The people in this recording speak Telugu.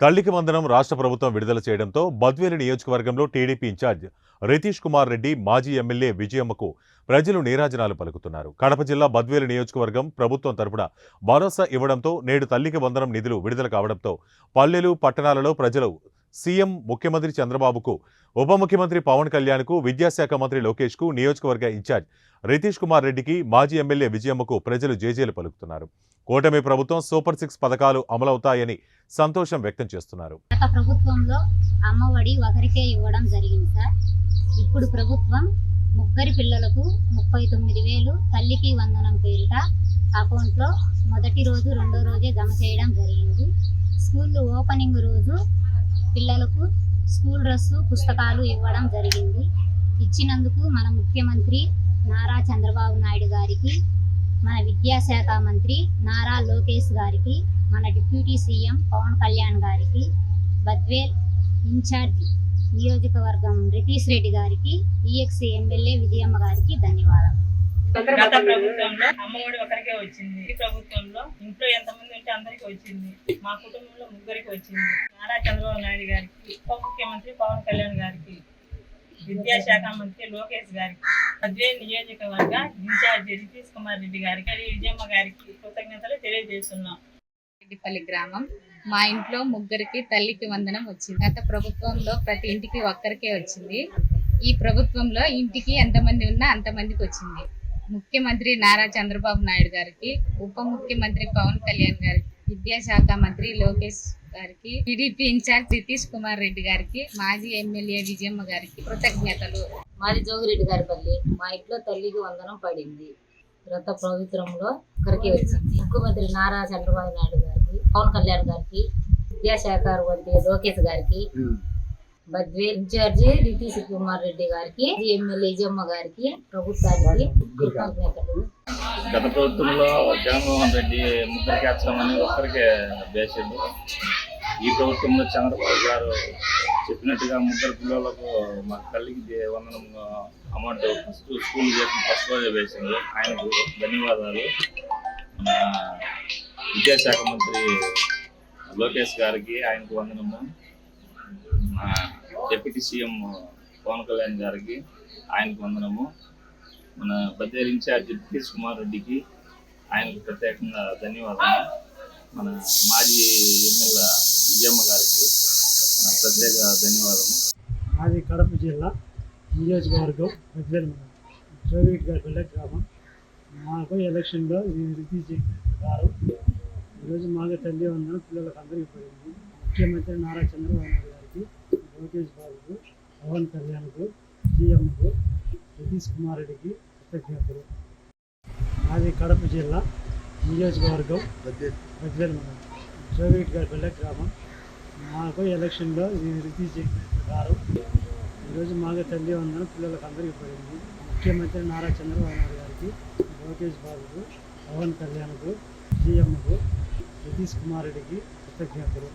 తల్లికి వందనం రాష్ట్ర ప్రభుత్వం విడుదల చేయడంతో బద్వేలు నియోజకవర్గంలో టీడీపీ ఇన్ఛార్జ్ రితీష్ కుమార్ రెడ్డి మాజీ ఎమ్మెల్యే విజయమ్మకు ప్రజలు నీరాజనాలు పలుకుతున్నారు. కడప జిల్లా బద్వేలు నియోజకవర్గం ప్రభుత్వం తరపున భరోసా ఇవ్వడంతో నేడు తల్లికి వందనం నిధులు విడుదల కావడంతో పల్లెలు పట్టణాలలో ప్రజలు సీఎం ముఖ్యమంత్రి చంద్రబాబుకు, ఉప ముఖ్యమంత్రి పవన్ కళ్యాణ్కు, విద్యాశాఖ మంత్రి లోకేష్కు, నియోజకవర్గ ఇన్ఛార్జ్ రితీష్ కుమార్ రెడ్డికి, మాజీ ఎమ్మెల్యే విజయమ్మకు ప్రజలు జేజేలు పలుకుతున్నారు. కూటమి ప్రభుత్వం సూపర్ 6 పథకాలు అమలవుతాయని సంతోషం వ్యక్తం చేస్తున్నారు. గత ప్రభుత్వంలో అమ్మఒడి ఒకరికే ఇవ్వడం జరిగింది సార్. ఇప్పుడు ప్రభుత్వం ముగ్గురి పిల్లలకు 39,000 తల్లికి వందనం పేరిట అకౌంట్లో మొదటి రోజు రెండో రోజే జమ చేయడం జరిగింది. స్కూల్ ఓపెనింగ్ రోజు పిల్లలకు స్కూల్ డ్రెస్సు, పుస్తకాలు ఇవ్వడం జరిగింది. ఇచ్చినందుకు మన ముఖ్యమంత్రి నారా చంద్రబాబు నాయుడు గారికి, మన విద్యాశాఖ మంత్రి నారా లోకేష్ గారికి, మన డిప్యూటీ సీఎం పవన్ కళ్యాణ్ గారికి, బద్వేల్ ఇన్ఛార్జ్ నియోజకవర్గం రితీష్ రెడ్డి గారికి, ఈఎక్సీ ఎమ్మెల్యే విజయమ్మ గారికి ధన్యవాదాలు. గత ప్రభుత్వంలో అమ్మఒడి ఒకరికే వచ్చింది. ఈ ప్రభుత్వంలో ఇంట్లో ఎంతమంది ఉంటే అందరికి వచ్చింది. మా కుటుంబంలో ముగ్గురికి వచ్చింది. నారా చంద్రబాబు నాయుడు గారికి, ఉప ముఖ్యమంత్రి పవన్ కళ్యాణ్ గారికి, విద్యాశాఖ మంత్రి లోకేష్ గారికి, బద్వేల్ నియోజకవర్గ ఇన్ఛార్జి రితీష్ కుమార్ రెడ్డి గారికి, విజయమ్మ గారికి కృతజ్ఞతలు తెలియజేస్తున్నాం. రెడ్డిపల్లి గ్రామం. మా ఇంట్లో ముగ్గురికి తల్లికి వందనం వచ్చింది. గత ప్రభుత్వంలో ప్రతి ఇంటికి ఒక్కరికే వచ్చింది. ఈ ప్రభుత్వంలో ఇంటికి ఎంతమంది ఉన్నా అంతమందికి వచ్చింది. ముఖ్యమంత్రి నారా చంద్రబాబు నాయుడు గారికి, ఉప ముఖ్యమంత్రి పవన్ కళ్యాణ్ గారికి, విద్యాశాఖ మంత్రి లోకేష్ గారికి, టీడీపీ ఇన్ఛార్జ్ రితీష్ కుమార్ రెడ్డి గారికి, మాజీ ఎమ్మెల్యే విజయమ్మ గారికి కృతజ్ఞతలు. మాది జోగిరెడ్డి గారిపల్లి. మా ఇంట్లో తల్లికి వందనం పడింది. గత ప్రభుత్వంలో ఒకరికి వచ్చింది. ముఖ్యమంత్రి నారా చంద్రబాబు నాయుడు గారికి, పవన్ కళ్యాణ్ గారికి, విద్యాశాఖ మంత్రి లోకేష్ గారికి, బద్వేల్ ఇన్ఛార్జి రితీష్ కుమార్ రెడ్డి గారికి, ఎమ్మెల్యే విజయమ్మ గారికి ప్రభుత్వానికి కృతజ్ఞతలు. గత ప్రభుత్వంలో జగన్మోహన్ రెడ్డి ముగ్గురికి వచ్చామని ఒక్కరికే వేసింది. ఈ ప్రభుత్వంలో చంద్రబాబు గారు చెప్పినట్టుగా ముగ్గురు పిల్లలకు మా తల్లికి వందనం అమౌంట్ ఫస్ట్ స్కూల్ చేసిన ఫస్ట్ రోజే వేసింది. ఆయనకు ధన్యవాదాలు. మన విద్యాశాఖ మంత్రి లోకేష్ గారికి ఆయనకు వందనము. మా డిప్యూటీ సీఎం పవన్ కళ్యాణ్ గారికి ఆయనకు వందనము. మన బద్వేల్ ఇన్ఛార్జ్ రితీష్ కుమార్ రెడ్డికి ఆయనకు ప్రత్యేకంగా ధన్యవాదాలు. మన మాజీ ఎమ్మెల్యే విజయమ్మ గారికి ప్రత్యేక ధన్యవాదము. మాది కడప జిల్లా నియోజకవర్గం బద్వేల్ జోగిరెడ్డి గారిపల్లి గ్రామం. మాకు ఎలక్షన్లో రితీష్ గారు ఈరోజు మాకు తల్లి వందనం పిల్లలకు అందరికీ పడింది. ముఖ్యమంత్రి నారా చంద్రబాబు నాయుడు గారికి, లోకేష్ బాబుకు, పవన్ కళ్యాణ్కు, సీఎంకు, రితీష్ కుమార్ రెడ్డికి కృతజ్ఞతలు. మాది కడప జిల్లా నియోజకవర్గం బద్వేల్ జోగిరెడ్డి గారిపల్లి గ్రామం. మాకు ఎలక్షన్లో రితీష్ గారు ఈరోజు మాకు తల్లి వందనం పిల్లలకు అందరికీ పడింది. ముఖ్యమంత్రి నారా చంద్రబాబు నాయుడు గారికి, లోకేష్ బాబుకు, పవన్ కళ్యాణ్కు, సీఎంకు, రితీష్ కుమార్ రెడ్డికి కృతజ్ఞతలు.